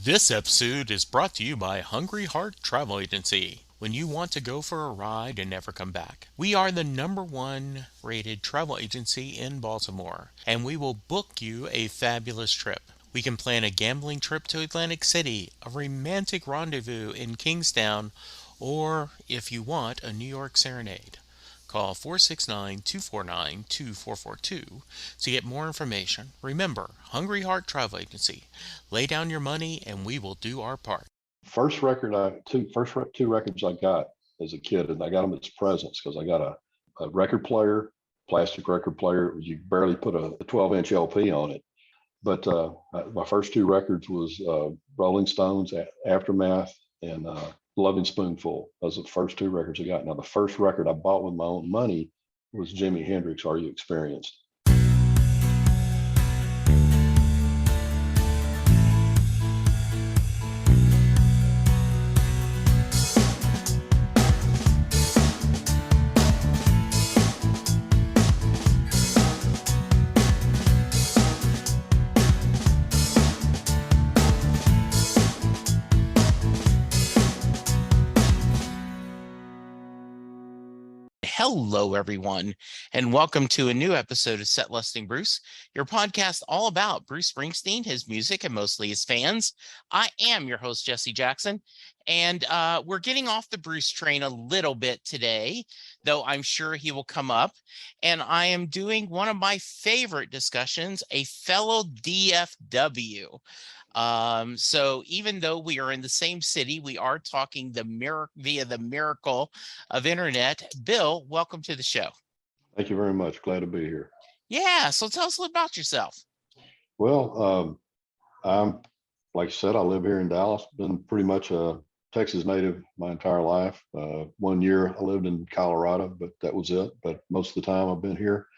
This episode is brought to you by Hungry Heart Travel Agency. When you want to go for a ride and never come back, we are the #1 rated travel agency in Baltimore, and we will book you a fabulous trip. We can plan a gambling trip to Atlantic City, a romantic rendezvous in Kingstown, or if you want, a New York serenade. Call 469-249-2442 to get more information. Remember, Hungry Heart Travel Agency. Lay down your money and we will do our part. Two records I got as a kid, and I got them as presents because I got a record player, plastic record player. You barely put a 12-inch LP on it. But my first two records was Rolling Stones, Aftermath, and Loving Spoonful. Those are the first two records I got. Now, the first record I bought with my own money was Jimi Hendrix, Are You Experienced? Hello, everyone, and welcome to a new episode of Set Listing Bruce, your podcast all about Bruce Springsteen, his music, and mostly his fans. I am your host, Jesse Jackson, and we're getting off the Bruce train a little bit today, though I'm sure he will come up. And I am doing one of my favorite discussions, a fellow DFW. So even though we are in the same city, we are talking via the miracle of internet. Bill, welcome to the show. Thank you very much. Glad to be here. Yeah, so tell us a little about yourself. Well, I'm, like I said, I live here in Dallas. Been pretty much a Texas native my entire life. 1 year I lived in Colorado, but that was it. But most of the time I've been here.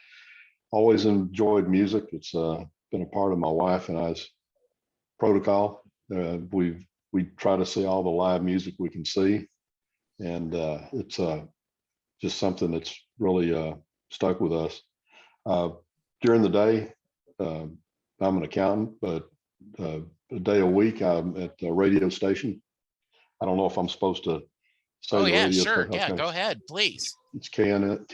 Always enjoyed music. It's been a part of my wife and I's protocol. We try to see all the live music we can see, and it's just something that's really stuck with us. During the day, I'm an accountant, but a day a week I'm at a radio station. I don't know if I'm supposed to say Oh the yeah, radio. sure. Okay. Yeah, go ahead, please. It's KNON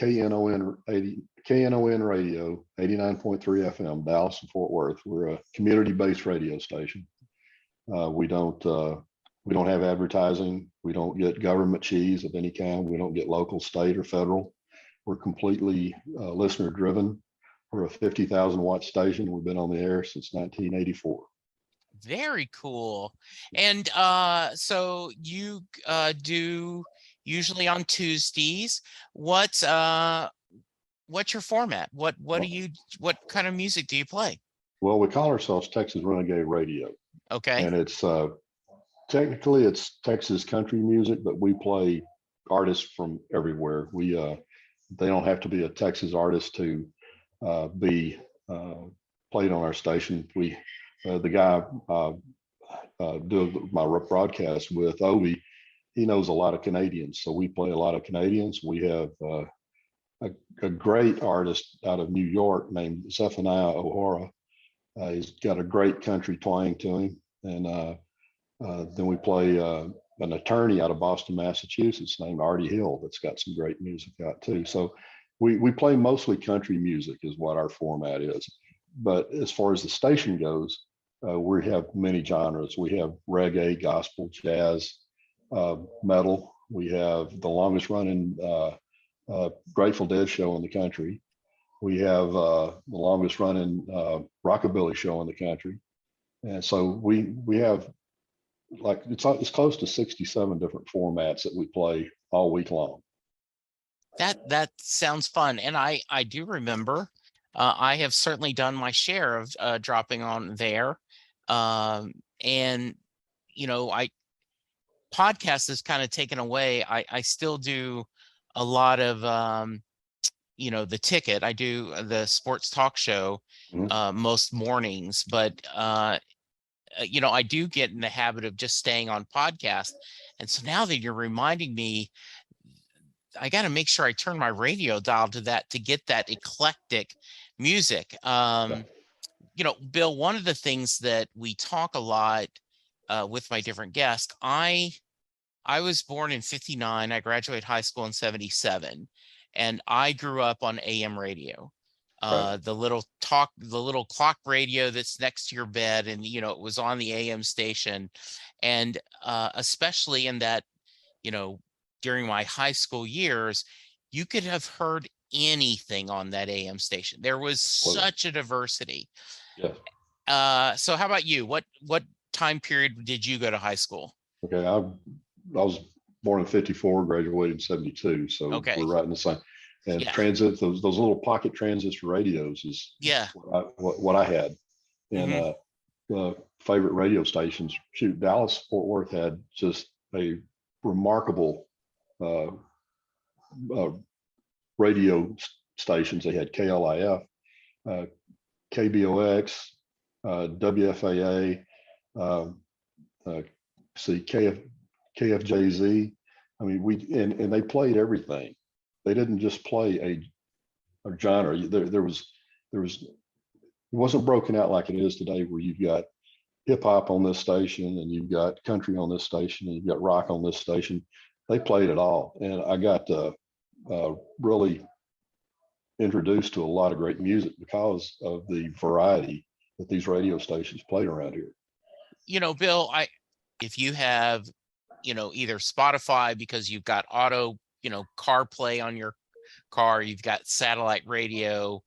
Radio, 89.3 FM, Dallas and Fort Worth. We're a community-based radio station. We don't have advertising. We don't get government cheese of any kind. We don't get local, state, or federal. We're completely listener-driven. We're a 50,000 watt station. We've been on the air since 1984. Very cool. And so you do usually on Tuesdays. What's your format? What kind of music do you play? Well, we call ourselves Texas Renegade Radio. Okay. And it's technically it's Texas country music, but we play artists from everywhere. They don't have to be a Texas artist to be played on our station. The guy do my broadcast with, Obi, he knows a lot of Canadians, so we play a lot of Canadians. We have a great artist out of New York named Zephaniah O'Hara. He's got a great country twang to him. And then we play an attorney out of Boston, Massachusetts named Artie Hill that's got some great music out too. So we play mostly country music is what our format is. But as far as the station goes, we have many genres. We have reggae, gospel, jazz, metal. We have the longest running Grateful Dead show in the country. We have the longest running rockabilly show in the country. And so we have like it's close to 67 different formats that we play all week long. That sounds fun. And I do remember I have certainly done my share of dropping on there. And podcast is kind of taken away. I still do a lot of the ticket. I do the sports talk show most mornings, but I do get in the habit of just staying on podcast. And so now that you're reminding me, I got to make sure I turn my radio dial to that to get that eclectic music. Bill, one of the things that we talk a lot with my different guests. I was born in 59. I graduated high school in 77, and I grew up on AM radio. Right. The little clock radio that's next to your bed, and it was on the AM station. And especially in that, during my high school years, you could have heard anything on that AM station. There was Absolutely. such a diversity. Yes. So how about you? What time period did you go to high school? Okay. I was born in 54, graduated in 72. So Okay. we're right in the same. And Yeah. transit, those little pocket transistor radios is Yeah. what I had. And favorite radio stations, shoot, Dallas Fort Worth had just a remarkable uh, uh, radio stations. They had KLIF, KBOX, WFAA, KFJZ. I mean, and they played everything. They didn't just play a genre. It wasn't broken out like it is today, where you've got hip hop on this station and you've got country on this station and you've got rock on this station. They played it all, and I got really introduced to a lot of great music because of the variety that these radio stations played around here. Bill, if you have, either Spotify, because you've got auto, CarPlay on your car, you've got satellite radio.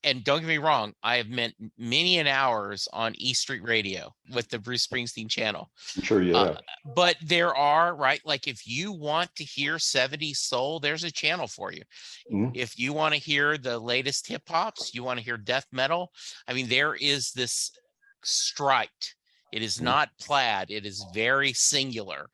And don't get me wrong, I have spent many an hours on E Street Radio with the Bruce Springsteen channel. I'm sure you have. But there are, right, like if you want to hear 70s soul, there's a channel for you. Mhm. If you want to hear the latest hip hops, you want to hear death metal, I mean, there is this striped. It is not plaid. It is very singular.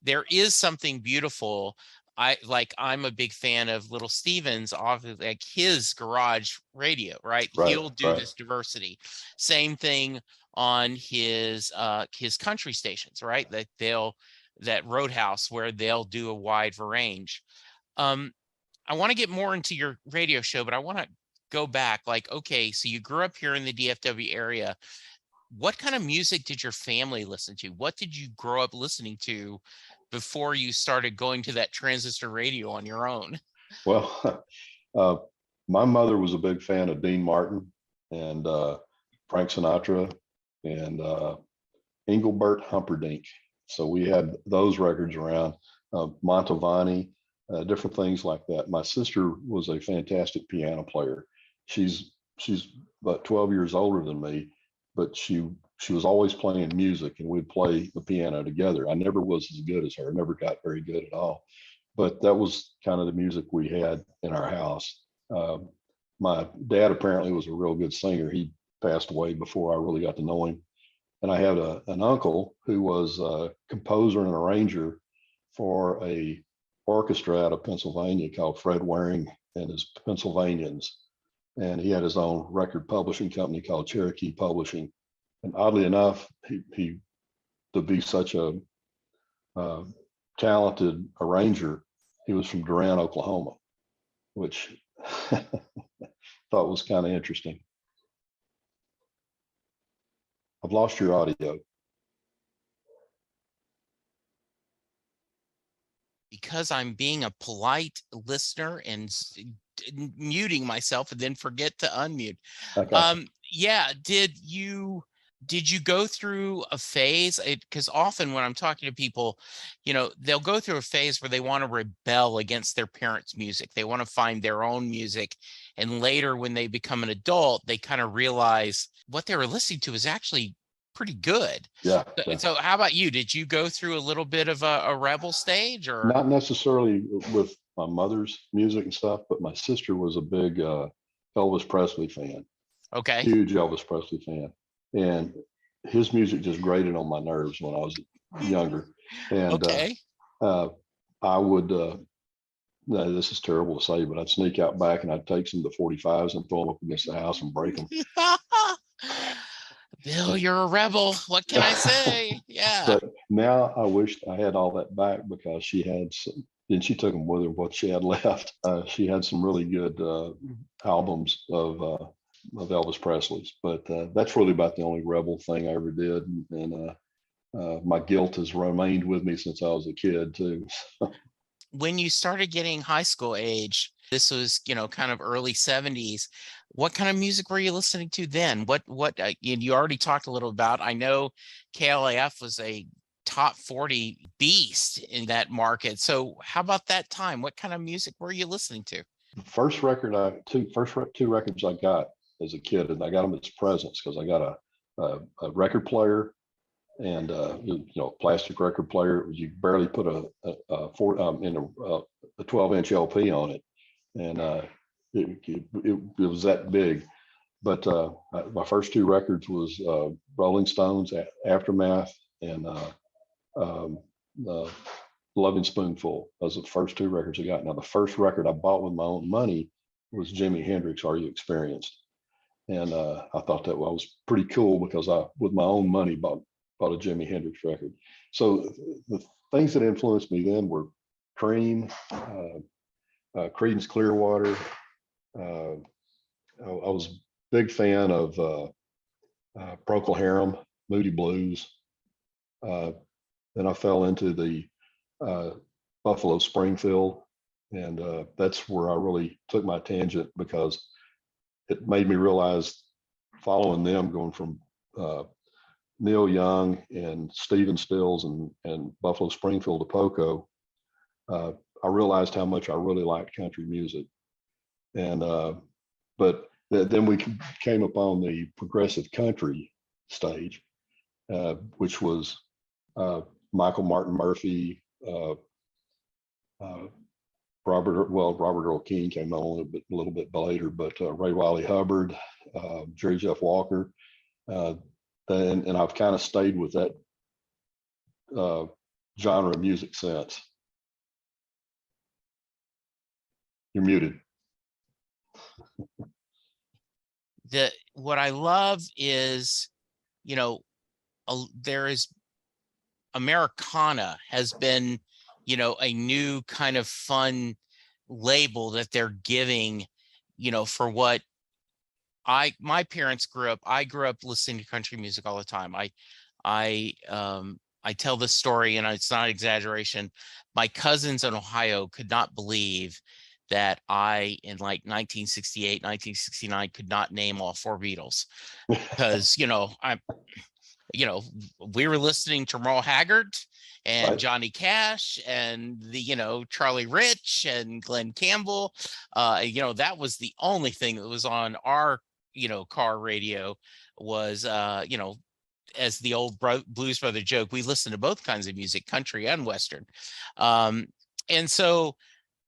There is something beautiful. I'm a big fan of Little Steven's, off of like his garage radio, right? He'll do this diversity. Same thing on his country stations, right? That Roadhouse, where they'll do a wide range. I want to get more into your radio show, but I want to go back. Like, okay, so you grew up here in the DFW area. What kind of music did your family listen to? What did you grow up listening to before you started going to that transistor radio on your own? Well, my mother was a big fan of Dean Martin and Frank Sinatra and Engelbert Humperdinck. So we had those records around, Mantovani, different things like that. My sister was a fantastic piano player. She's about 12 years older than me, but she was always playing music, and we'd play the piano together. I never was as good as her, never got very good at all, but that was kind of the music we had in our house. My dad apparently was a real good singer. He passed away before I really got to know him. And I had an uncle who was a composer and arranger for a orchestra out of Pennsylvania called Fred Waring and his Pennsylvanians. And he had his own record publishing company called Cherokee Publishing. And oddly enough, he to be such a talented arranger, he was from Durant, Oklahoma, which thought was kind of interesting. I've lost your audio. Because I'm being a polite listener and muting myself and then forget to unmute. Okay. Yeah. Did you go through a phase? Because often when I'm talking to people, they'll go through a phase where they want to rebel against their parents' music. They want to find their own music. And later, when they become an adult, they kind of realize what they were listening to is actually pretty good. Yeah. So how about you? Did you go through a little bit of a rebel stage, or? Not necessarily with my mother's music and stuff, but my sister was a big Elvis Presley fan. Okay. Huge Elvis Presley fan. And his music just grated on my nerves when I was younger. And okay. I would, no, this is terrible to say, but I'd sneak out back and I'd take some of the 45s and throw them up against the house and break them. Bill, you're a rebel. What can I say? Yeah. But now I wish I had all that back, because she had some, and she took them with her, what she had left. She had some really good albums of Elvis Presley's, but that's really about the only rebel thing I ever did. And my guilt has remained with me since I was a kid too. When you started getting high school age, this was, kind of early 70s. What kind of music were you listening to then? What you already talked a little about. I know KLIF was a top 40 beast in that market. So how about that time? What kind of music were you listening to? The first two records I got as a kid, and I got them as presents because I got a record player and plastic record player. You barely put a 12-inch LP on it, and it was that big. But my first two records was Rolling Stones, Aftermath, and Loving Spoonful. Those are the first two records I got. Now, the first record I bought with my own money was Jimi Hendrix, Are You Experienced? And I thought that was pretty cool because I, with my own money, bought a Jimi Hendrix record. So the things that influenced me then were Cream, Creedence Clearwater. I was a big fan of Procol Harum, Moody Blues. Then I fell into the Buffalo Springfield, and that's where I really took my tangent because it made me realize, following them, going from Neil Young and Stephen Stills and Buffalo Springfield to Poco, I realized how much I really liked country music. And but then we came upon the progressive country stage, which was Michael Martin Murphy, Robert Earl King came on a little bit later, but Ray Wiley Hubbard, Jerry Jeff Walker, and I've kind of stayed with that genre of music since. You're muted. What I love is, there is Americana has been, a new kind of fun label that they're giving, for what my parents grew up. I grew up listening to country music all the time. I tell this story, and it's not exaggeration. My cousins in Ohio could not believe that I, in like 1968, 1969, could not name all four Beatles because, we were listening to Merle Haggard and Right. Johnny Cash and Charlie Rich and Glenn Campbell. That was the only thing that was on our, car radio was, as the old Blues Brother joke, we listened to both kinds of music, country and Western. And so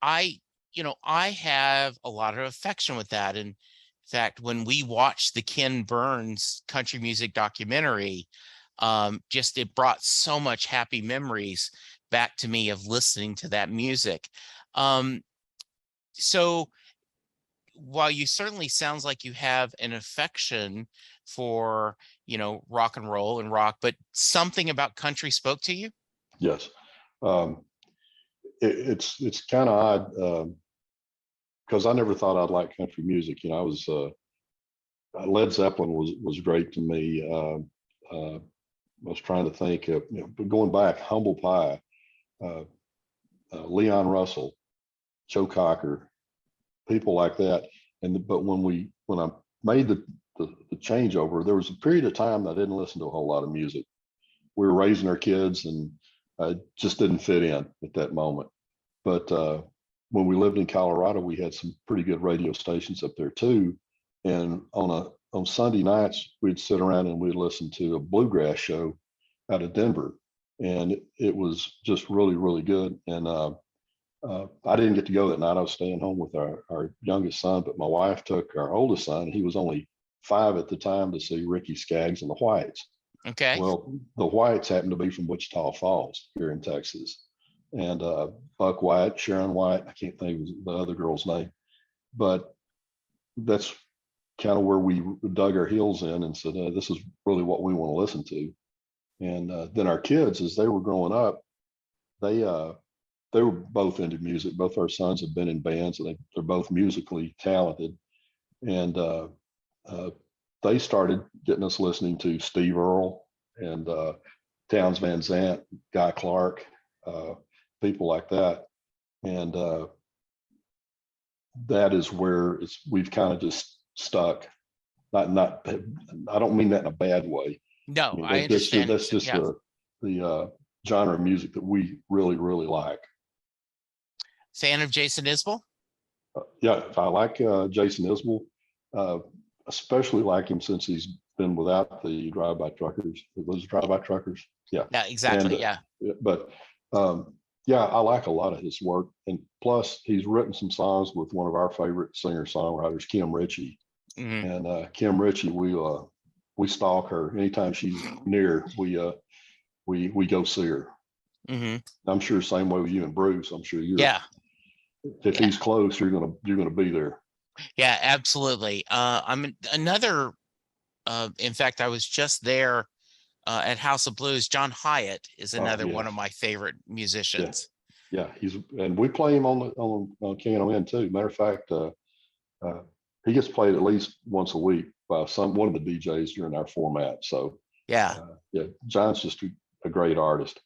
I have a lot of affection with that. And in fact, when we watched the Ken Burns country music documentary, it brought so much happy memories back to me of listening to that music. So while you certainly sounds like you have an affection for, rock and roll and rock, but something about country spoke to you? Yes. It's kind of odd because I never thought I'd like country music. I was Led Zeppelin was great to me. I was trying to think of, going back, Humble Pie, Leon Russell, Joe Cocker, people like that. But when I made the changeover, there was a period of time that I didn't listen to a whole lot of music. We were raising our kids, and I just didn't fit in at that moment. But when we lived in Colorado, we had some pretty good radio stations up there too. And on Sunday nights, we'd sit around and we'd listen to a bluegrass show out of Denver, and it was just really, really good. And I didn't get to go that night. I was staying home with our youngest son, but my wife took our oldest son. He was only 5 at the time, to see Ricky Skaggs and the Whites. Okay. Well, the Whites happened to be from Wichita Falls here in Texas. And Buck White, Sharon White, I can't think of the other girl's name, but that's kind of where we dug our heels in and said, this is really what we want to listen to. And then our kids, as they were growing up, they were both into music. Both our sons have been in bands, and they're both musically talented. And they started getting us listening to Steve Earle and Towns Van Zandt, Guy Clark, people like that. And that is where we've kind of just stuck. Not, I don't mean that in a bad way. No, I mean, I understand. that's just Yeah. the genre of music that we really, really like. Fan of Jason Isbell? Yeah, I like Jason Isbell, especially like him since he's been without the drive-by truckers. It was drive-by truckers. Yeah. Yeah, exactly. And, yeah. But yeah, I like a lot of his work. And plus, he's written some songs with one of our favorite singer-songwriters, Kim Ritchie. Mhm. And Kim Ritchie, we stalk her. Anytime she's near, we go see her. Mhm. I'm sure same way with you and Bruce. I'm sure Yeah. if Yeah. he's close, you're gonna be there. Yeah, absolutely. I'm another. In fact, I was just there at House of Blues. John Hyatt is another one Yeah. of my favorite musicians. Yeah, and we play him on KNON too. Matter of fact, he gets played at least once a week by one of the DJs during our format. So Yeah. yeah, John's just a great artist.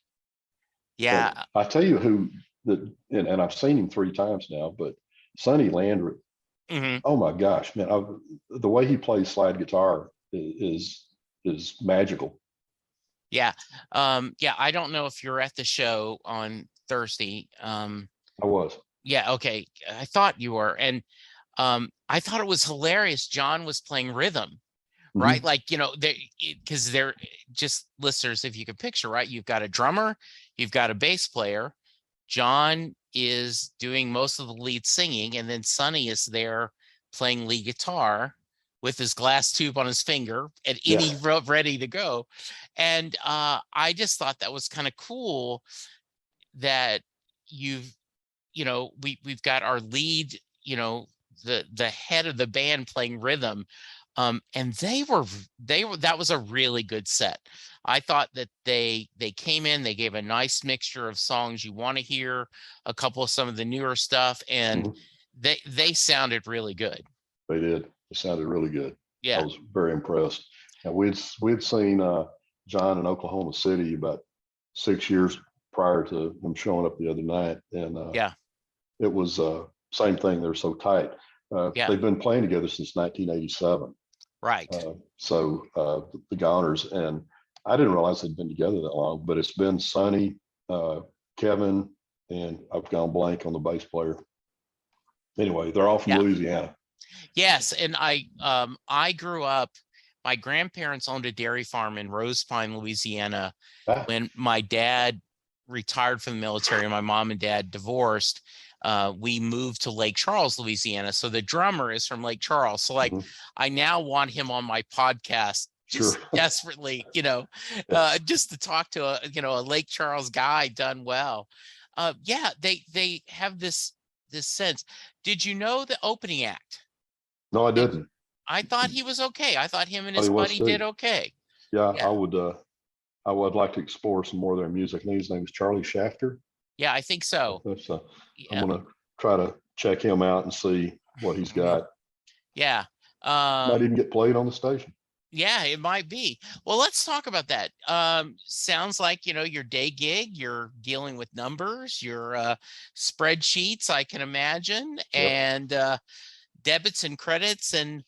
Yeah. But I tell you and I've seen him 3 times now, but Sonny Landry, Mhm. oh my gosh, man, the way he plays slide guitar is magical. Yeah. Yeah. I don't know if you're at the show on Thursday. I was. Yeah. Okay. I thought you were. And I thought it was hilarious. John was playing rhythm, right? Like, because they're just listeners, if you could picture, right? You've got a drummer, you've got a bass player. John is doing most of the lead singing, and then Sonny is there playing lead guitar with his glass tube on his finger and ready to go. And I just thought that was kind of cool that we've got our lead, the head of the band playing rhythm. And that was a really good set. I thought that they came in, they gave a nice mixture of songs you want to hear, a couple of some of the newer stuff, and they sounded really good. They did. It sounded really good. Yeah. I was very impressed. And we'd seen John in Oklahoma City about 6 years prior to him showing up the other night, and Yeah. it was same thing. They're so tight. Yeah. They've been playing together since 1987. Right. So the Goners, and I didn't realize they'd been together that long, but it's been Sonny, Kevin, and I've gone blank on the bass player. Anyway, they're all from Louisiana. Yes, and I grew up. My grandparents owned a dairy farm in Rose Pine, Louisiana. When my dad retired from the military and my mom and dad divorced, we moved to Lake Charles, Louisiana. So the drummer is from Lake Charles. So I now want him on my podcast just desperately, just to talk to a Lake Charles guy done well. Yeah, they have this sense. Did you know the opening act? No, I didn't. I thought he was okay. I thought him and his buddy did okay. Yeah, I would like to explore some more of their music. I think his name is Charlie Shafter. Yeah, I think so. I'm gonna try to check him out and see what he's got. Yeah. Might even get played on the station. Yeah, it might be. Well, let's talk about that. Sounds like, your day gig, you're dealing with numbers, your spreadsheets, I can imagine, and debits and credits. And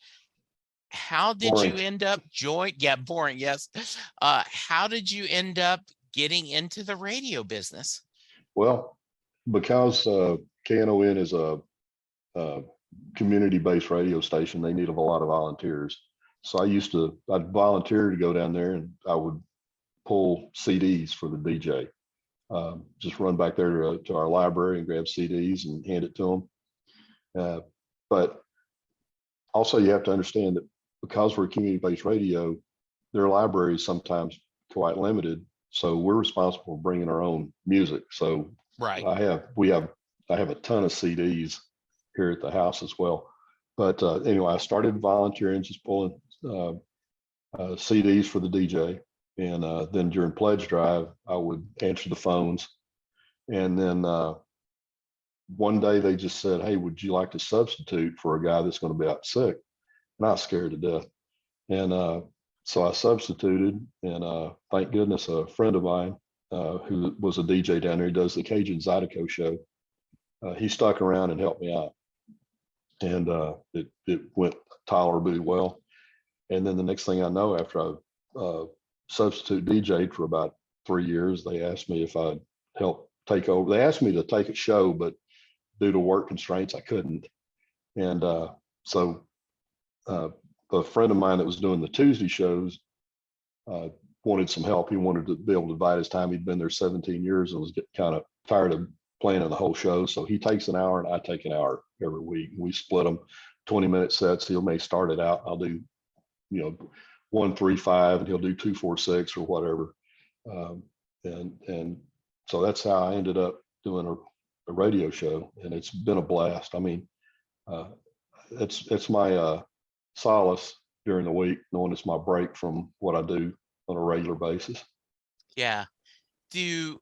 how did you end up boring, yes. How did you end up getting into the radio business? Well, because KNON is a community-based radio station, they need a lot of volunteers. So I'd volunteer to go down there, and I would pull CDs for the DJ. Just run back there to our library and grab CDs and hand it to them. But also, you have to understand that because we're community-based radio, their library is sometimes quite limited. So we're responsible for bringing our own music. So right. I have a ton of CDs here at the house as well. But anyway, I started volunteering, just pulling CDs for the DJ. And then during pledge drive, I would answer the phones. And then one day they just said, "Hey, would you like to substitute for a guy that's going to be out sick?" And I was scared to death. And so I substituted, and thank goodness a friend of mine who was a DJ down there, he does the Cajun Zydeco show. He stuck around and helped me out, and it went tolerably well. And then the next thing I know, after I substitute DJ'd for about 3 years, they asked me if I'd help take over. They asked me to take a show, but due to work constraints, I couldn't. And so a friend of mine that was doing the Tuesday shows wanted some help. He wanted to be able to divide his time. He'd been there 17 years and was getting kind of tired of playing the whole show. So he takes an hour and I take an hour every week. We split them 20-minute sets. He may start it out. I'll do, 1-3-5, and he'll do 2-4-6 or whatever. And so that's how I ended up doing a radio show, and it's been a blast. I mean, it's my solace during the week, knowing it's my break from what I do on a regular basis. Yeah. Do you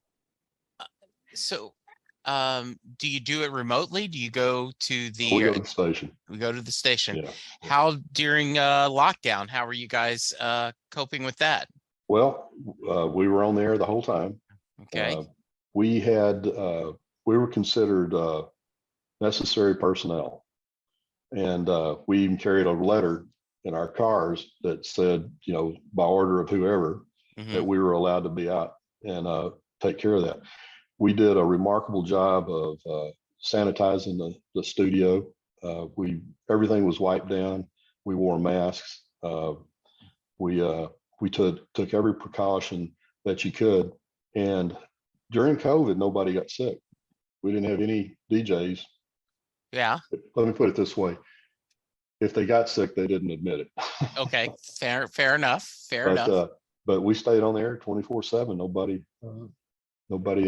do it remotely? Do you go to the We go to the station. We go to the station. Yeah. How during lockdown, how were you guys coping with that? Well, we were on the air the whole time. Okay. We were considered necessary personnel, and we even carried a letter in our cars that said, by order of whoever, that we were allowed to be out and take care of that. We did a remarkable job of sanitizing the studio. Everything was wiped down. We wore masks. We took every precaution that you could. And during COVID, nobody got sick. We didn't have any DJs. Yeah. Let me put it this way. If they got sick, they didn't admit it. Okay. Fair enough. Fair enough. But we stayed on the air 24/7. Nobody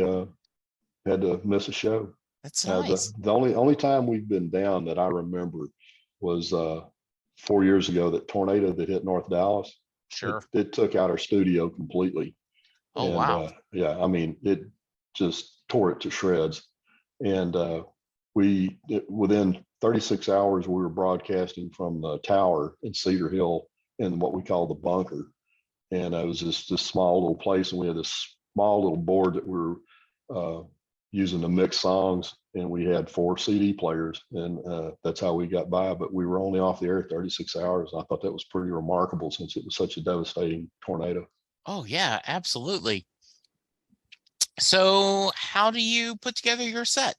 had to miss a show. That's nice. The only time we've been down that I remember was 4 years ago, that tornado that hit North Dallas. Sure. It took out our studio completely. Oh, and, wow. Yeah, I mean, it just tore it to shreds. And within 36 hours, we were broadcasting from the tower in Cedar Hill in what we call the bunker. And it was just this small little place, and we had this small little board that we were using to mix songs, and we had 4 CD players, and that's how we got by. But we were only off the air 36 hours. I thought that was pretty remarkable, since it was such a devastating tornado. Oh yeah, absolutely. So how do you put together your set?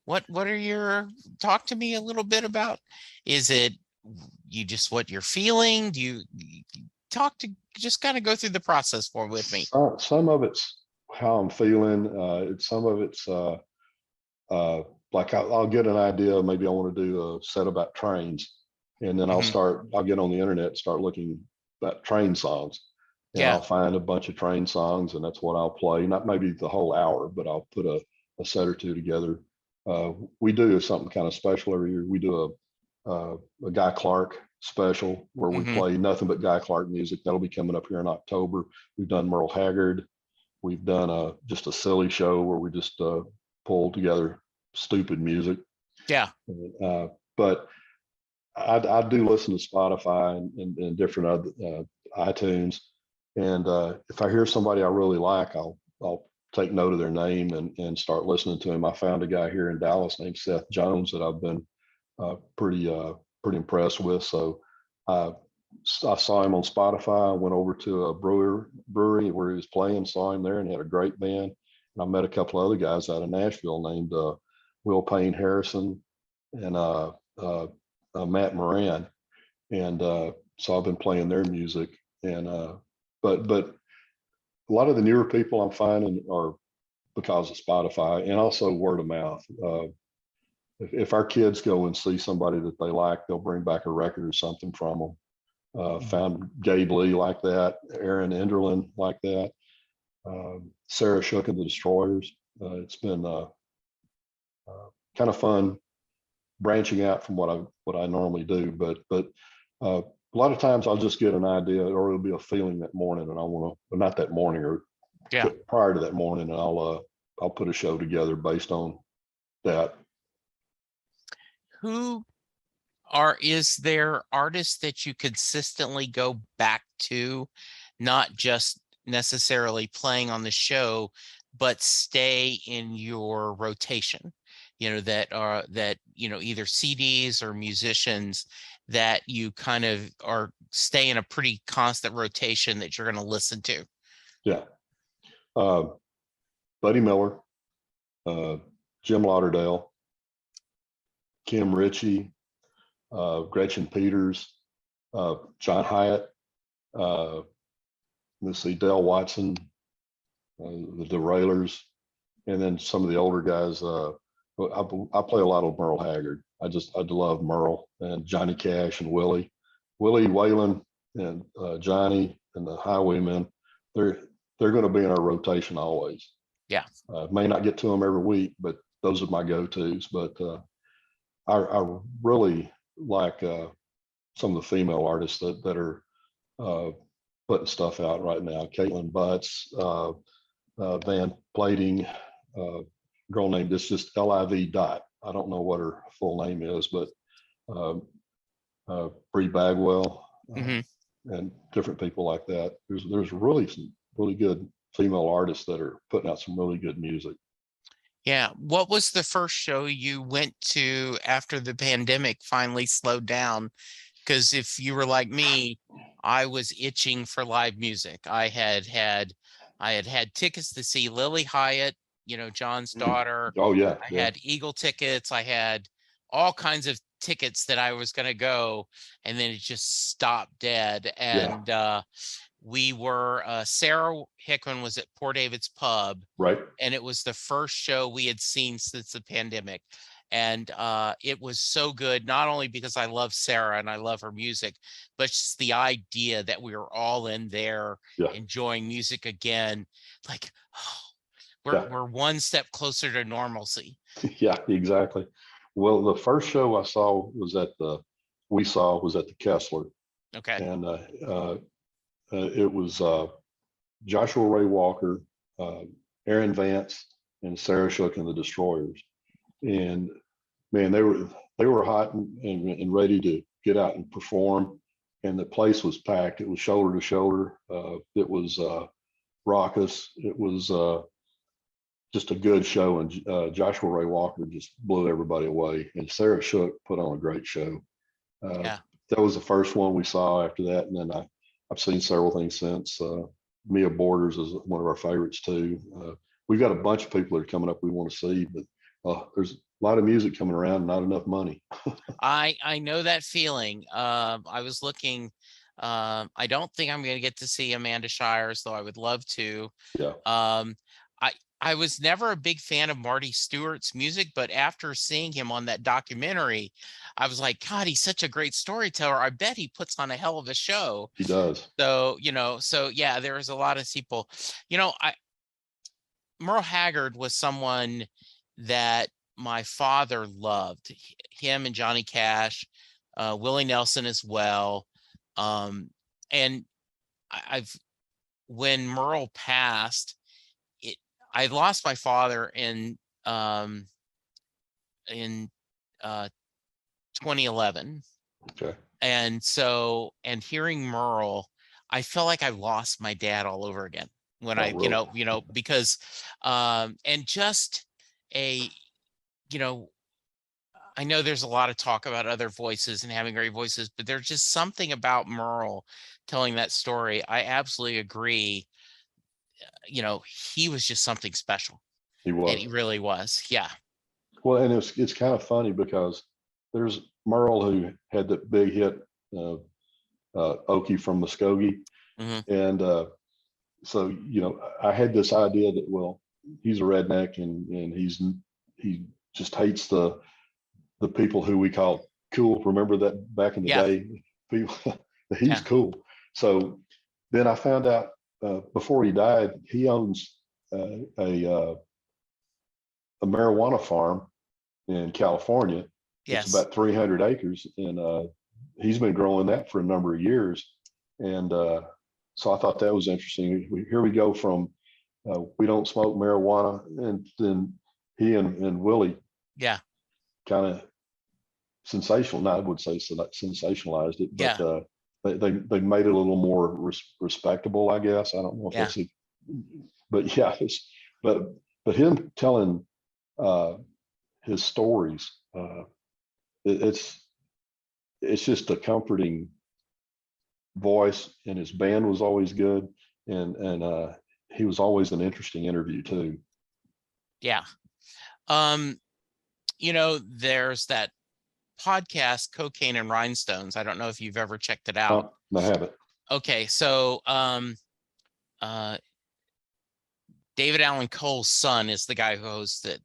Talk to me a little bit about, is it what you're feeling? Do you just kind of go through the process with me? Some of it's how I'm feeling. Some of it's like I'll get an idea. Maybe I want to do a set about trains, and then I'll get on the internet and start looking at train songs. And I'll find a bunch of train songs, and that's what I'll play. Not maybe the whole hour, but I'll put a set or two together. We do something kind of special every year. We do a Guy Clark special where we play nothing but Guy Clark music. That'll be coming up here in October. We've done Merle Haggard. We've done just a silly show where we just pull together stupid music. Yeah. But I do listen to Spotify and different other iTunes. And if I hear somebody I really like, I'll take note of their name and start listening to him. I found a guy here in Dallas named Seth Jones that I've been pretty impressed with. So I saw him on Spotify. I went over to a brewery where he was playing, saw him there, and had a great band. And I met a couple other guys out of Nashville named Will Payne Harrison and Matt Moran. And so I've been playing their music. And but a lot of the newer people I'm finding are because of Spotify and also word of mouth. If our kids go and see somebody that they like, they'll bring back a record or something from them. Found Gabe Lee like that, Aaron Enderlin like that, Sarah Shook of the Destroyers. It's been kind of fun branching out from what I normally do, but a lot of times I'll just get an idea, or it'll be a feeling that morning, and I want to, well, not that morning, or prior to that morning, and I'll put a show together based on that. Who Is there artists that you consistently go back to, not just necessarily playing on the show, but stay in your rotation? Either CDs or musicians that you kind of are stay in a pretty constant rotation that you're going to listen to. Yeah. Buddy Miller, Jim Lauderdale, Kim Ritchie, Gretchen Peters, John Hyatt, let's see, Dale Watson, the Derailers, and then some of the older guys. I play a lot of Merle Haggard. I love Merle and Johnny Cash and Willie Whalen and Johnny and the Highwaymen. They're going to be in our rotation always. Yeah. May not get to them every week, but those are my go-tos. But I really like some of the female artists that are putting stuff out right now. Caitlin Butts, Van Plating, girl named, it's just LIV dot. I don't know what her full name is, but Bree Bagwell, and different people like that. There's really some really good female artists that are putting out some really good music. Yeah. What was the first show you went to after the pandemic finally slowed down? Because if you were like me, I was itching for live music. I had had tickets to see Lily Hyatt, John's daughter. Oh yeah. I had Eagle tickets. I had all kinds of tickets that I was going to go, and then it just stopped dead. And we were Sarah Hickman was at Poor David's Pub, right, and it was the first show we had seen since the pandemic. And it was so good, not only because I love Sarah and I love her music, but just the idea that we were all in there enjoying music again. Like, we're one step closer to normalcy. Yeah, exactly. Well, the first show I saw was at the Kessler. Okay. And it was Joshua Ray Walker, Aaron Vance, and Sarah Shook and the Destroyers. And man, they were hot and ready to get out and perform. And the place was packed. It was shoulder to shoulder. It was raucous. It was just a good show. And Joshua Ray Walker just blew everybody away. And Sarah Shook put on a great show. That was the first one we saw after that. And then I've seen several things since. Mia Borders is one of our favorites too. We've got a bunch of people that are coming up we want to see, but there's a lot of music coming around, not enough money. I know that feeling. I was looking. I don't think I'm going to get to see Amanda Shires, though I would love to. Yeah. I was never a big fan of Marty Stewart's music, but after seeing him on that documentary, I was like, God, he's such a great storyteller. I bet he puts on a hell of a show. He does. So, yeah, there's a lot of people, Merle Haggard was someone that my father loved, him and Johnny Cash, Willie Nelson as well. And when Merle passed, I lost my father in 2011. Okay. And hearing Merle, I felt like I lost my dad all over again when really? Because and just I know there's a lot of talk about other voices and having great voices, but there's just something about Merle telling that story. I absolutely agree. He was just something special. He was. And he really was. Yeah. Well, and it's kind of funny because there's Merle who had that big hit, Okie from Muskogee. And so, I had this idea that, well, he's a redneck and he just hates the people who we call cool. Remember that back in the day? People, he's cool. So then I found out before he died, he owns a marijuana farm in California. Yes. It's about 300 acres, and he's been growing that for a number of years. And so I thought that was interesting. Here we go from we don't smoke marijuana, and then he and Willie kind of sensational. No, I would say so, not sensationalized it, but Yeah. they made it a little more respectable, I guess. I don't know if Yeah. that's it, but yeah, but him telling his stories, it's just a comforting voice, and his band was always good, and he was always an interesting interview too. Yeah. There's that podcast, Cocaine and Rhinestones. I don't know if you've ever checked it out. I haven't. Okay, so uh David Allan Cole's son is the guy who hosts it,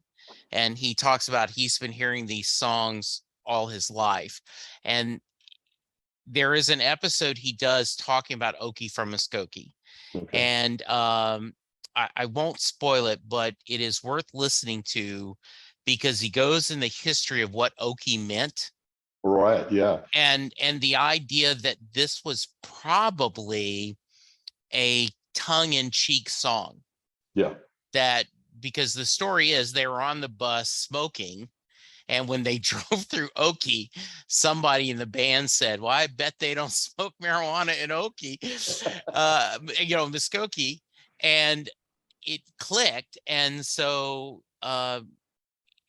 and he talks about he's been hearing these songs all his life. And there is an episode he does talking about Okie from Muskogee. Okay. And I won't spoil it, but it is worth listening to because he goes in the history of what Okie meant. Right. Yeah. And the idea that this was probably a tongue-in-cheek song. Yeah. That because the story is they were on the bus smoking, and when they drove through Okie, somebody in the band said, "Well, I bet they don't smoke marijuana in Okie, Muskogee," and it clicked. And so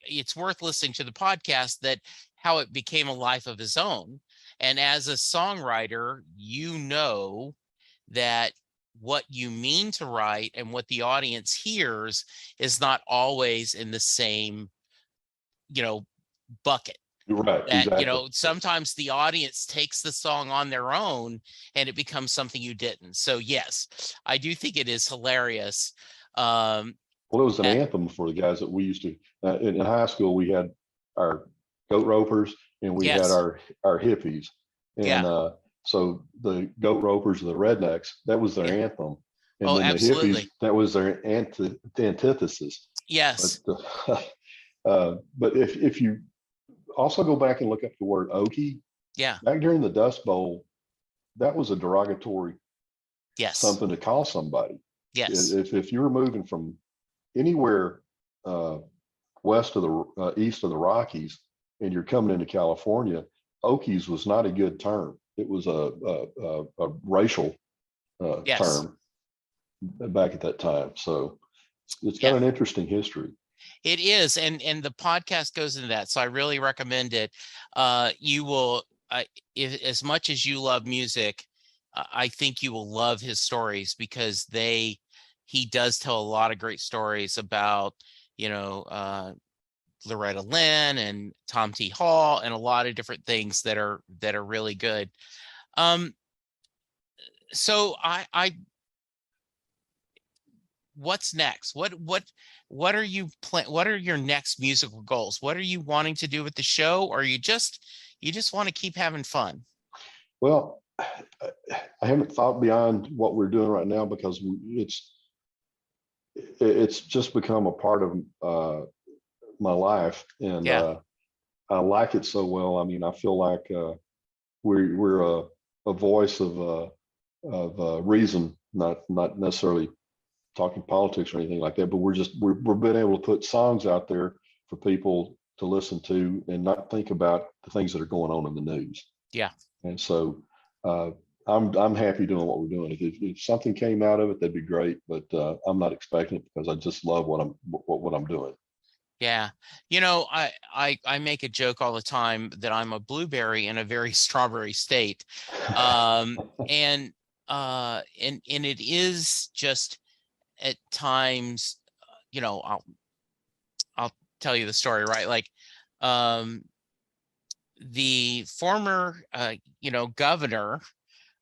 it's worth listening to the podcast that how it became a life of his own. And as a songwriter, that what you mean to write and what the audience hears is not always in the same, bucket. Right. That, Exactly. sometimes the audience takes the song on their own and it becomes something you didn't. So yes, I do think it is hilarious. Well, it was an anthem for the guys that we used to, in high school, we had our goat ropers and we had Yes. our hippies. And Yeah. So the goat ropers and the rednecks, that was their Yeah. anthem. And Oh, then the absolutely. hippies, that was their antithesis. Yes. But if you also go back and look up the word Okie, Yeah. back during the Dust Bowl, that was a derogatory Yes. something to call somebody. Yes. If you were moving from anywhere west of the east of the Rockies and you're coming into California, Okies was not a good term. It was a racial Yes. term back at that time. So it's got Yeah. an interesting history. It is, and the podcast goes into that, so I really recommend it. You will, as much as you love music, I think you will love his stories because he does tell a lot of great stories about, Loretta Lynn and Tom T. Hall and a lot of different things that are really good. So what's next? What are you what are your next musical goals? What are you wanting to do with the show? Or you just want to keep having fun? Well, I haven't thought beyond what we're doing right now because it's just become a part of my life, and Yeah. I like it so well. I mean, I feel like we're a voice of reason, not necessarily talking politics or anything like that, but we're being able to put songs out there for people to listen to and not think about the things that are going on in the news. Yeah. And so I'm happy doing what we're doing. If something came out of it, that'd be great, but I'm not expecting it because I just love what I'm doing. Yeah. I make a joke all the time that I'm a blueberry in a very strawberry state. And it is just at times, I'll tell you the story, right? Like, the former, governor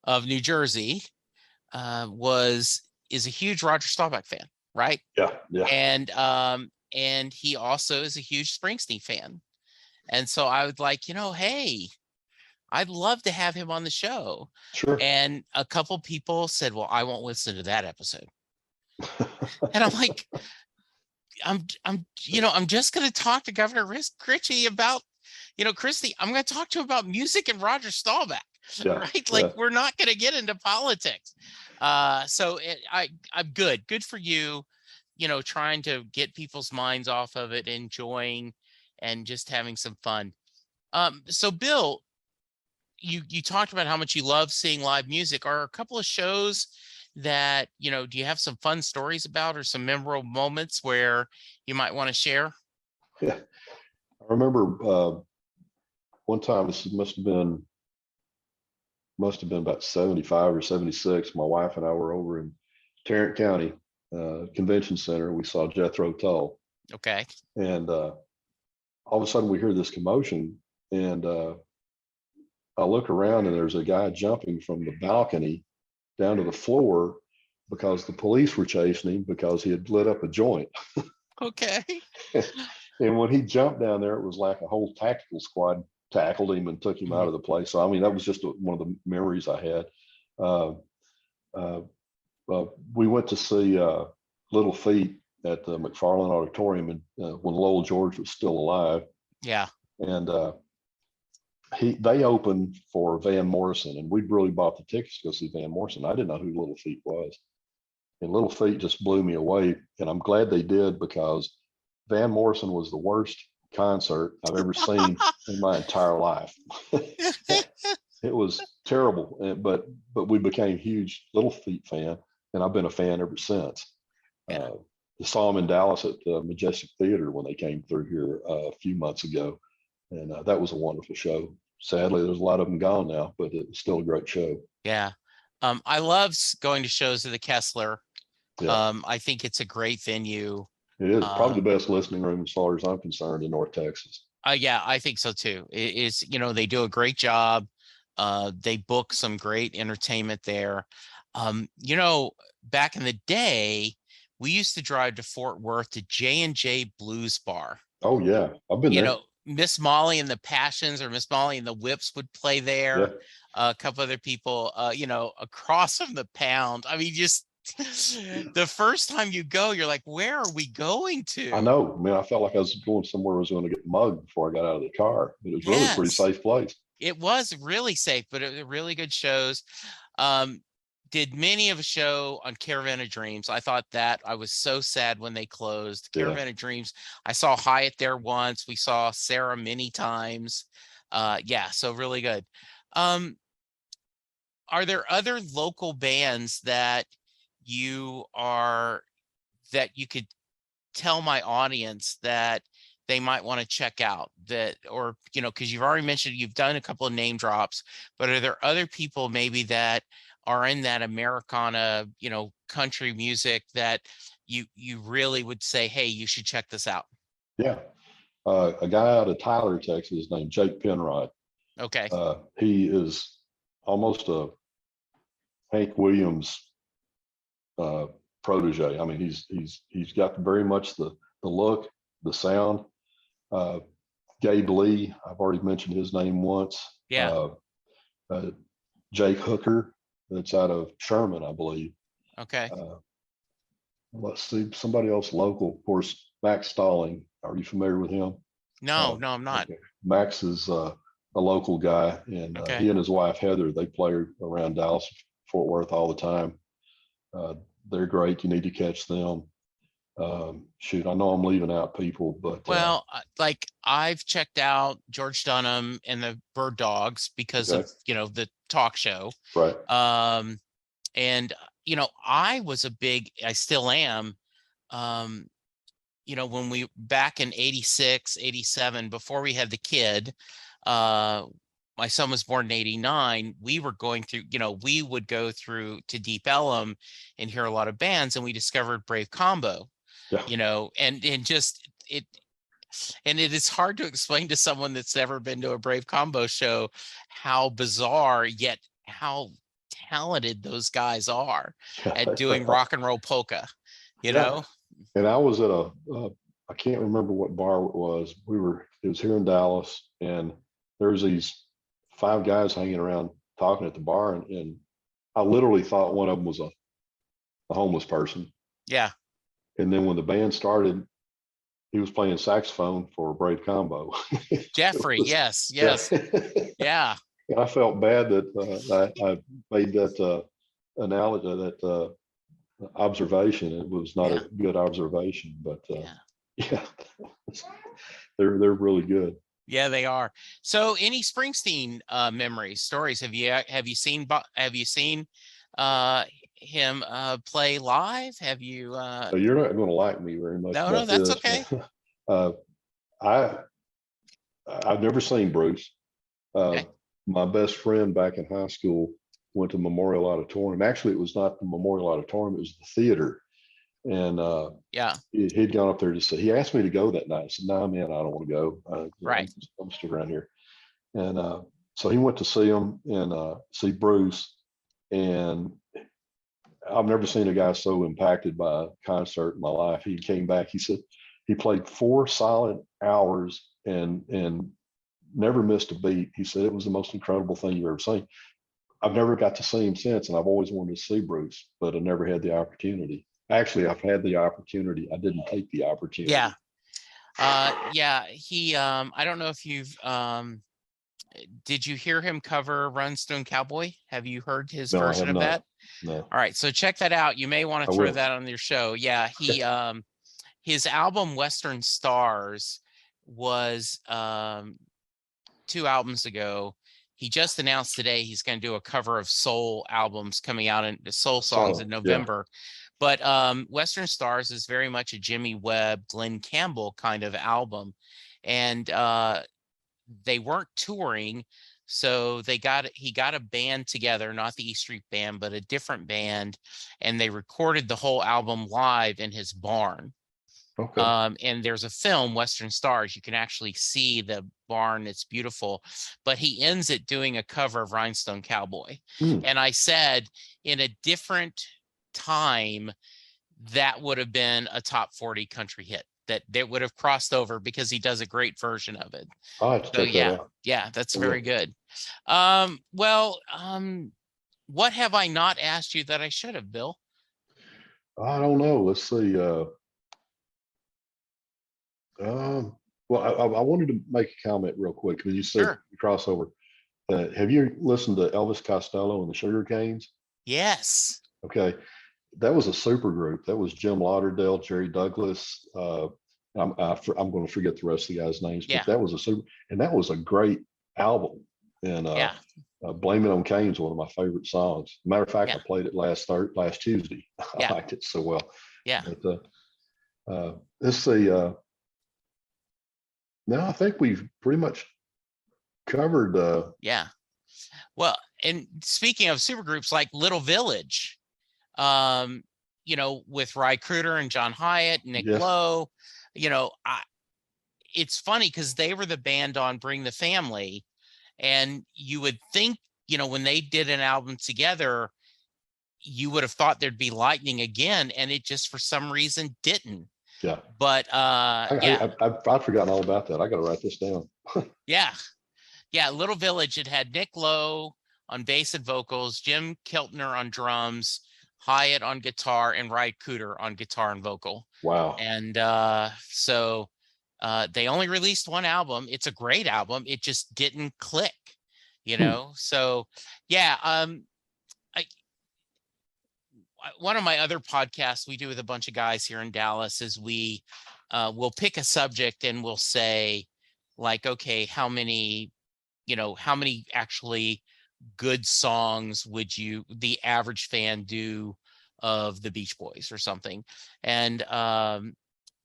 of New Jersey, is a huge Roger Staubach fan, right? Yeah. And he also is a huge Springsteen fan. And so I was like, hey, I'd love to have him on the show. Sure. And a couple people said, well, I won't listen to that episode. And I'm like, I'm just going to talk to Governor Christie about, Christie, I'm going to talk to him about music and Roger Staubach, right? Like, we're not going to get into politics. So I'm good for you, trying to get people's minds off of it, enjoying and just having some fun. So Bill, you talked about how much you love seeing live music. Are a couple of shows that, do you have some fun stories about or some memorable moments where you might want to share? Yeah. I remember one time, this must have been about 75 or 76. My wife and I were over in Tarrant County Convention Center. We saw Jethro Tull. Okay. And all of a sudden we hear this commotion, and I look around and there's a guy jumping from the balcony down to the floor because the police were chasing him because he had lit up a joint. Okay. And when he jumped down there, it was like a whole tactical squad tackled him and took him out of the place. So, I mean, that was just one of the memories I had. Uh, uh, we went to see Little Feat at the McFarland Auditorium when Lowell George was still alive. Yeah. And they opened for Van Morrison, and we really bought the tickets to go see Van Morrison. I didn't know who Little Feat was. And Little Feat just blew me away. And I'm glad they did, because Van Morrison was the worst concert I've ever seen in my entire life. It was terrible, but we became huge Little Feat fan, and I've been a fan ever since. Yeah. I saw them in Dallas at the Majestic Theater when they came through here a few months ago, and that was a wonderful show. Sadly, there's a lot of them gone now, but it was still a great show. Yeah. I love going to shows at the Kessler. Yeah. I think it's a great venue. It is probably the best listening room as far as I'm concerned in North Texas. Yeah, I think so too. It's, they do a great job. They book some great entertainment there. Back in the day, we used to drive to Fort Worth to J&J Blues Bar. Oh yeah, I've been there. Miss Molly and the Passions or Miss Molly and the Whips would play there. Yeah. A couple other people, across from the Pound. I mean, just the first time you go, you're like, where are we going to? I know, man. I felt like I was going somewhere I was going to get mugged before I got out of the car. It was really a pretty safe place. It was really safe, but it was really good shows. Did many of a show on Caravan of Dreams. I thought that I was so sad when they closed. Caravan of Dreams. I saw Hyatt there once. We saw Sarah many times. So really good. Are there other local bands that you could tell my audience that they might want to check out, because you've already mentioned you've done a couple of name drops, but are there other people maybe that are in that Americana, country music that you really would say, hey, you should check this out? Yeah. A guy out of Tyler, Texas named Jake Penrod. Okay. He is almost a Hank Williams protege. I mean, he's got very much the look, the sound. Gabe Lee, I've already mentioned his name once. Yeah. Jake Hooker, that's out of Sherman, I believe. Okay. Let's see, somebody else local. Of course, Max Stalling. Are you familiar with him? No, I'm not. Okay. Max is a local guy, and he and his wife Heather, they play around Dallas, Fort Worth all the time. They're great. You need to catch them. Shoot, I know I'm leaving out people, but like I've checked out George Dunham and the Bird Dogs because of the talk show, right? And I still am, when we back in 86, 87, before we had the kid, my son was born in 89. We were going through, we would go through to Deep Ellum and hear a lot of bands, and we discovered Brave Combo. And it is hard to explain to someone that's never been to a Brave Combo show how bizarre yet how talented those guys are at doing rock and roll polka, know. And I was at I can't remember what bar it was. It was here in Dallas, and there's these 5 guys hanging around talking at the bar, and I literally thought one of them was a homeless person. Yeah. And then when the band started, he was playing saxophone for Brave Combo. Jeffrey, yes. Yeah. And I felt bad that I made that analogy, that observation. It was not a good observation, but they're really good. Yeah, they are. So, any Springsteen memories, stories? Have you seen uh him play live? Have you So you're not going to like me very much no, about that's this, okay. but I I've never seen Bruce. Uh, Okay. my best friend back in high school went to Memorial Auditorium. Actually, it was not the Memorial Auditorium; it was the theater. And Yeah, he'd gone up there to see. He asked me to go that night. I said, "No, man, I don't want to go. right. I'm still around here." And so he went to see him and see Bruce. And I've never seen a guy so impacted by a concert in my life. He came back. He said he played 4 solid hours and never missed a beat. He said it was the most incredible thing you've ever seen. I've never got to see him since, and I've always wanted to see Bruce, but I never had the opportunity. Actually, I've had the opportunity. I didn't take the Yeah. opportunity. Yeah, he I don't know if you've did you hear him cover Rhinestone Cowboy? Have you heard his No, I version have of not. that? No, All right, so check that out. You may want I to throw will. that on your show. Yeah, he his album Western Stars was 2 albums ago. He just announced today he's going to do a cover of soul albums coming out in soul songs in So yeah. November. But Western Stars is very much a Jimmy Webb, Glenn Campbell kind of album. And they weren't touring, so he got a band together, not the E Street Band, but a different band, and they recorded the whole album live in his barn. Okay. And there's a film, Western Stars. You can actually see the barn. It's beautiful. But he ends it doing a cover of Rhinestone Cowboy. Hmm. And I said, in a different time, that would have been a top 40 country hit. That would have crossed over because he does a great version of it. I'll have to So check that yeah, out. yeah, that's I will. very good. Well, what have I not asked you that I should have, Bill? I don't know. Let's see. Well, I wanted to make a comment real quick because you said Sure. crossover. Have you listened to Elvis Costello and the Sugar Canes? Yes. Okay, that was a super group. That was Jim Lauderdale, Jerry Douglas. I'm going to forget the rest of the guys' names, Yeah. but that was a super, and that was a great album. And Yeah. "Blame It on Cain" is one of my favorite songs. Matter of fact, Yeah. I played it last Tuesday. I Yeah. liked it so well. Yeah. But let's see. Now I think we've pretty much covered. Yeah. Well, and speaking of supergroups like Little Village, um, with Ry Cruder and John Hyatt, Nick Yes. Lowe, it's funny because they were the band on Bring the Family, and you would think, when they did an album together, you would have thought there'd be lightning again, and it just for some reason didn't. Yeah. But yeah, I've forgotten all about that. I got to write this down. yeah. Little Village, it had Nick Lowe on bass and vocals, Jim Keltner on drums, Hyatt on guitar, and Ry Cooder on guitar and vocal. Wow. And so they only released one album. It's a great album. It just didn't click, So yeah, one of my other podcasts we do with a bunch of guys here in Dallas is we will pick a subject and we'll say, like, okay, how many actually good songs would the average fan do of the Beach Boys or something? And one of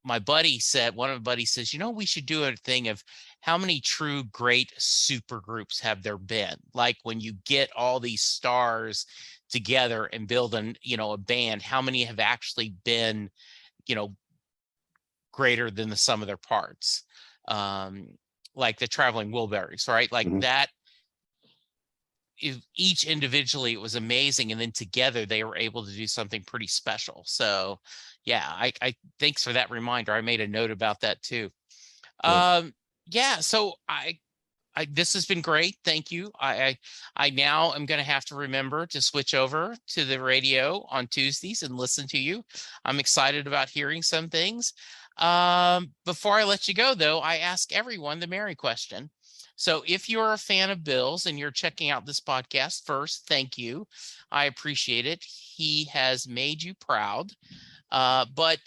my buddies says, we should do a thing of how many true great super groups have there been? Like when you get all these stars together and build a band, how many have actually been, greater than the sum of their parts? Like the Traveling Wilburys, right? Like that. Each individually it was amazing, and then together they were able to do something pretty special. So yeah, I thanks for that reminder. I made a note about that too. Yeah, so I this has been great. Thank you. I now am going to have to remember to switch over to the radio on Tuesdays and listen to you. I'm excited about hearing some things. Before I let you go, though, I ask everyone the Mary question. So if you're a fan of Bill's and you're checking out this podcast, first, thank you. I appreciate it. He has made you proud. But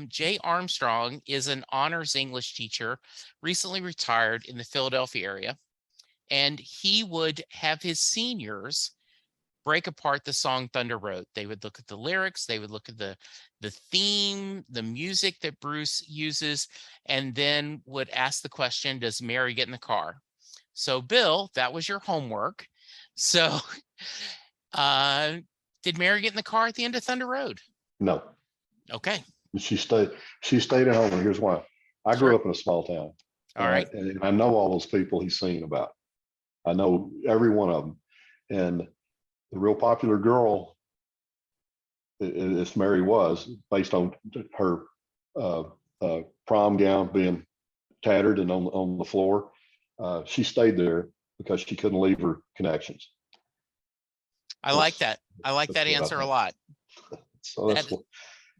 Jay Armstrong is an honors English teacher, recently retired in the Philadelphia area. And he would have his seniors break apart the song Thunder Road. They would look at the lyrics, they would look at the theme, the music that Bruce uses, and then would ask the question, does Mary get in the car? So Bill, that was your homework. So did Mary get in the car at the end of Thunder Road? No. Okay. She stayed at home, and here's why. I grew up in a small town. All right. And I know all those people he's singing about. I know every one of them. And the real popular girl, as Mary was, based on her prom gown being tattered and on the floor, she stayed there because she couldn't leave her connections. I like that. I like that answer a lot. So that's what,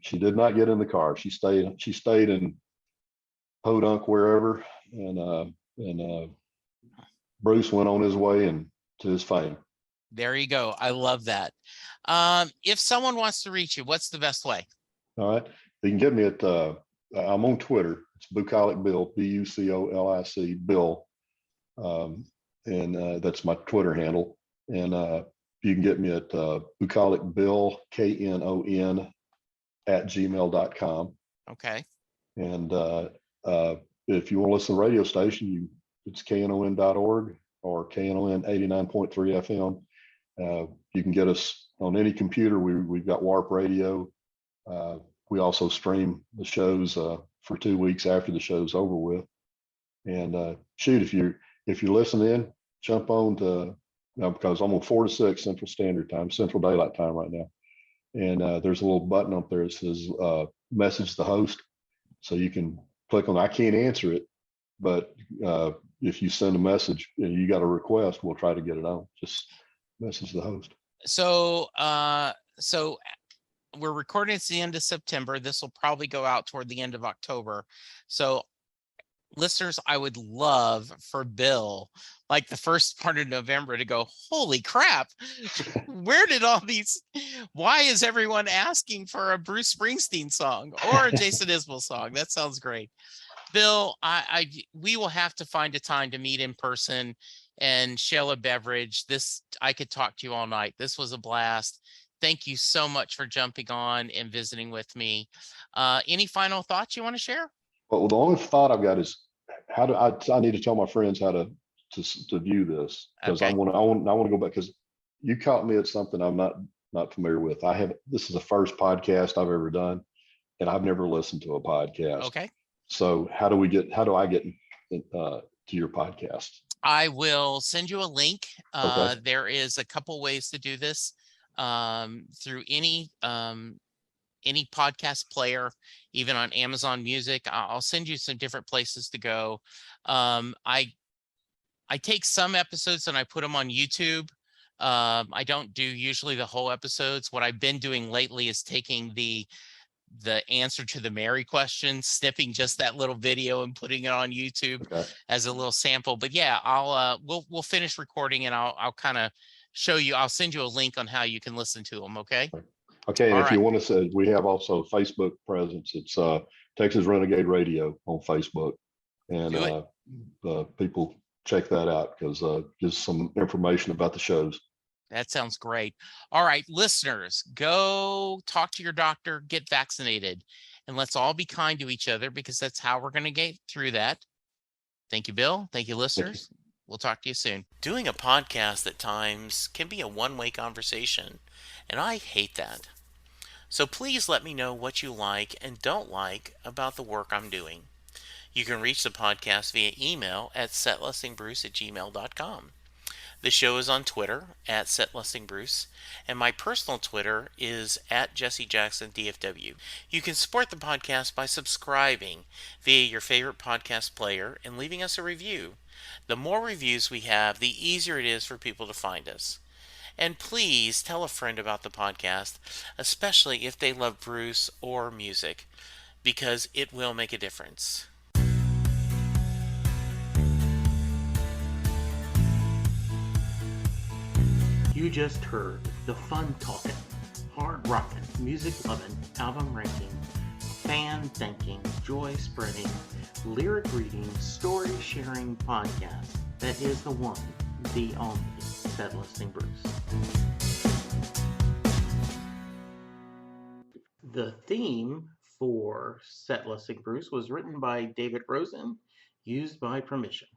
she did not get in the car. She stayed in Podunk, wherever, and Bruce went on his way and to his fame. There you go. I love that. If someone wants to reach you, what's the best way? All right. You can get me at, I'm on Twitter. It's Bucolic Bill, Bucolic Bill. And that's my Twitter handle. And you can get me at Bucolic Bill, KNON @gmail.com. Okay. And if you want to listen to the radio station, it's knon.org or KNON 89.3 FM. You can get us on any computer. We've got Warp Radio. We also stream the shows for 2 weeks after the show's over with. And shoot, if you're listening, jump on to, because I'm on 4 to 6 Central Standard Time, Central Daylight Time right now. And there's a little button up there that says message the host. So you can click on it. I can't answer it, but if you send a message and you got a request, we'll try to get it on. Just message the host. So we're recording at the end of September. This will probably go out toward the end of October. So listeners, I would love for Bill, like the first part of November, to go, holy crap, where did all these, why is everyone asking for a Bruce Springsteen song or a Jason Isbell song? That sounds great. Bill, we will have to find a time to meet in person and share a beverage. I could talk to you all night. This was a blast. Thank you so much for jumping on and visiting with me. Any final thoughts you want to share? Well, the only thought I've got is how do I need to tell my friends how to view this, because Okay. I want to go back, because you caught me at something I'm not familiar with. This is the first podcast I've ever done, and I've never listened to a podcast. Okay. So how do I get to your podcast? I will send you a link. Okay. There is a couple ways to do this through any podcast player, even on Amazon Music. I'll send you some different places to go. I take some episodes and I put them on YouTube. I don't do usually the whole episodes. What I've been doing lately is taking the answer to the Mary question, snipping just that little video and putting it on YouTube as a little sample. But yeah, we'll finish recording and I'll kind of show you. I'll send you a link on how you can listen to them. Okay. Okay. And if you want to say, we have also Facebook presence. It's Texas Renegade Radio on Facebook, and people check that out, because just some information about the shows. That sounds great. All right, listeners, go talk to your doctor, get vaccinated, and let's all be kind to each other, because that's how we're going to get through that. Thank you, Bill. Thank you, listeners. We'll talk to you soon. Doing a podcast at times can be a one-way conversation, and I hate that. So please let me know what you like and don't like about the work I'm doing. You can reach the podcast via email at setlistingbruce@gmail.com. The show is on Twitter at setlistingbruce, and my personal Twitter is at JesseJacksonDFW. You can support the podcast by subscribing via your favorite podcast player and leaving us a review. The more reviews we have, the easier it is for people to find us. And please tell a friend about the podcast, especially if they love Bruce or music, because it will make a difference. You just heard the fun talking, hard rockin', music loving, album ranking, fan thinking, joy spreading, lyric reading, story sharing podcast that is the one, the only Set Listing Bruce. The theme for Set Listing Bruce was written by David Rosen, used by permission.